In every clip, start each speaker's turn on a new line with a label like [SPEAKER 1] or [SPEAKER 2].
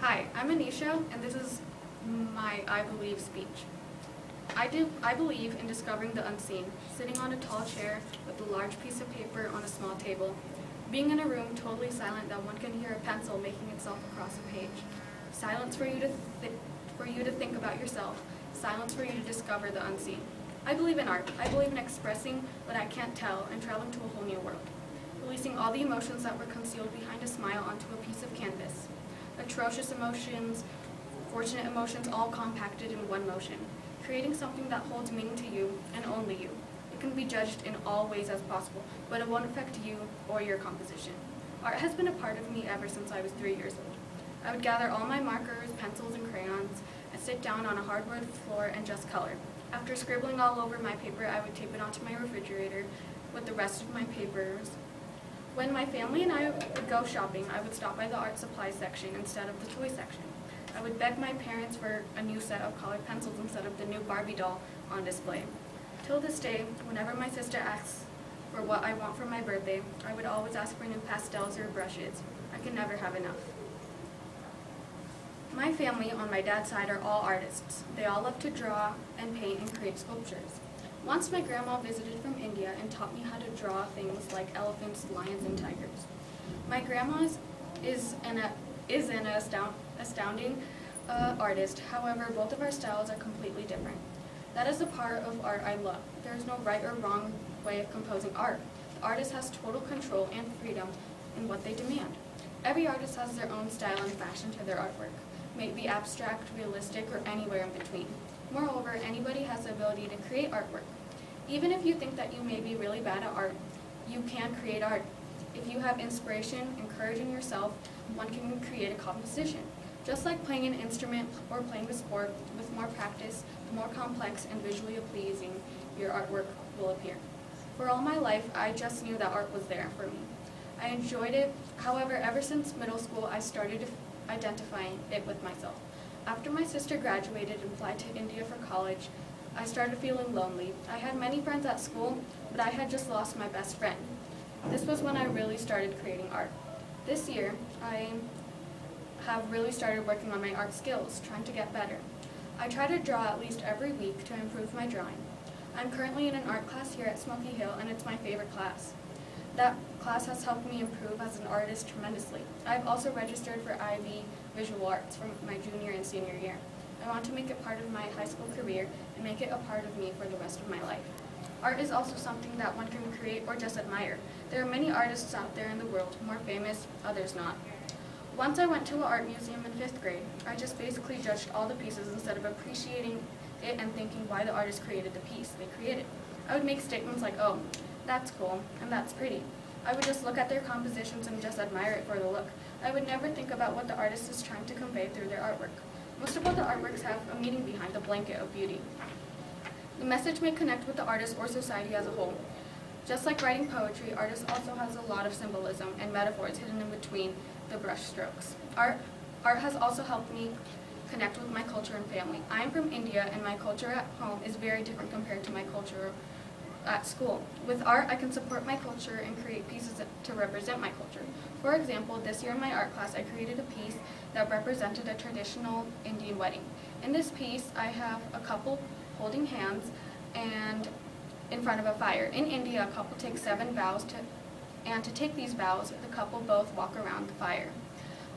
[SPEAKER 1] Hi, I'm Anisha, and this is my I Believe speech. I believe in discovering the unseen, sitting on a tall chair with a large piece of paper on a small table, being in a room totally silent that one can hear a pencil making itself across a page, silence for you to think about yourself, silence for you to discover the unseen. I believe in art. I believe in expressing what I can't tell and traveling to a whole new world, releasing all the emotions that were concealed behind a smile onto a piece of canvas. Atrocious emotions, fortunate emotions, all compacted in one motion, creating something that holds meaning to you and only you. It can be judged in all ways as possible, but it won't affect you or your composition. Art has been a part of me ever since I was 3 years old. I would gather all my markers, pencils, and crayons and sit down on a hardwood floor and just color. After scribbling all over my paper, I would tape it onto my refrigerator with the rest of my papers. When my family and I would go shopping, I would stop by the art supply section instead of the toy section. I would beg my parents for a new set of colored pencils instead of the new Barbie doll on display. Till this day, whenever my sister asks for what I want for my birthday, I would always ask for new pastels or brushes. I can never have enough. My family on my dad's side are all artists. They all love to draw and paint and create sculptures. Once my grandma visited from India and taught me how to draw things like elephants, lions, and tigers. My grandma is an astounding artist. However, both of our styles are completely different. That is the part of art I love. There is no right or wrong way of composing art. The artist has total control and freedom in what they demand. Every artist has their own style and fashion to their artwork, may it be abstract, realistic, or anywhere in between. Moreover, anybody has the ability to create artwork. Even if you think that you may be really bad at art, you can create art. If you have inspiration and courage in yourself, one can create a composition. Just like playing an instrument or playing a sport, with more practice, the more complex and visually pleasing your artwork will appear. For all my life, I just knew that art was there for me. I enjoyed it. However, ever since middle school, I started identifying it with myself. After my sister graduated and applied to India for college, I started feeling lonely. I had many friends at school, but I had just lost my best friend. This was when I really started creating art. This year, I have really started working on my art skills, trying to get better. I try to draw at least every week to improve my drawing. I'm currently in an art class here at Smoky Hill, and it's my favorite class. That class has helped me improve as an artist tremendously. I've also registered for IB Visual Arts from my junior and senior year. I want to make it part of my high school career and make it a part of me for the rest of my life. Art is also something that one can create or just admire. There are many artists out there in the world, more famous, others not. Once I went to an art museum in 5th grade. I just basically judged all the pieces instead of appreciating it and thinking why the artist created the piece they created. I would make statements like, oh, that's cool, and that's pretty. I would just look at their compositions and just admire it for the look. I would never think about what the artist is trying to convey through their artwork. Most of all the artworks have a meaning behind the blanket of beauty. The message may connect with the artist or society as a whole. Just like writing poetry, artist also has a lot of symbolism and metaphors hidden in between the brush strokes. Art has also helped me connect with my culture and family. I am from India, and my culture at home is very different compared to my culture at school. With art, I can support my culture and create pieces to represent my culture. For example, this year in my art class, I created a piece that represented a traditional Indian wedding. In this piece, I have a couple holding hands and in front of a fire. In India, a couple takes 7 vows, and to take these vows, the couple both walk around the fire.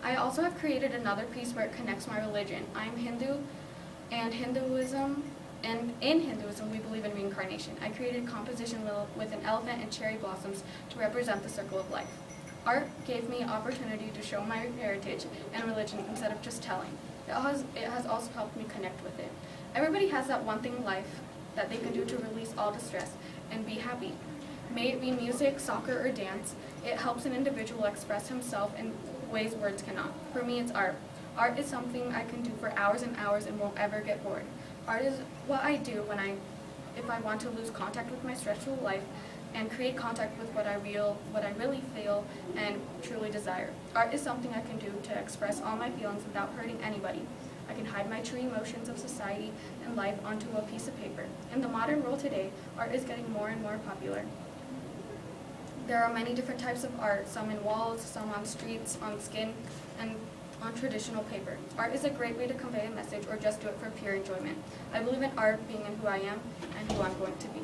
[SPEAKER 1] I also have created another piece where it connects my religion. I am Hindu, and in Hinduism, we believe in reincarnation. I created a composition with an elephant and cherry blossoms to represent the circle of life. Art gave me opportunity to show my heritage and religion instead of just telling. It has also helped me connect with it. Everybody has that one thing in life that they can do to release all distress and be happy. May it be music, soccer, or dance, it helps an individual express himself in ways words cannot. For me, it's art. Art is something I can do for hours and hours and won't ever get bored. Art is what I do if I want to lose contact with my stressful life and create contact with what I really feel and truly desire. Art is something I can do to express all my feelings without hurting anybody. I can hide my true emotions of society and life onto a piece of paper. In the modern world today, art is getting more and more popular. There are many different types of art, some in walls, some on streets, on skin, and on traditional paper. Art is a great way to convey a message or just do it for pure enjoyment. I believe in art being in who I am and who I'm going to be.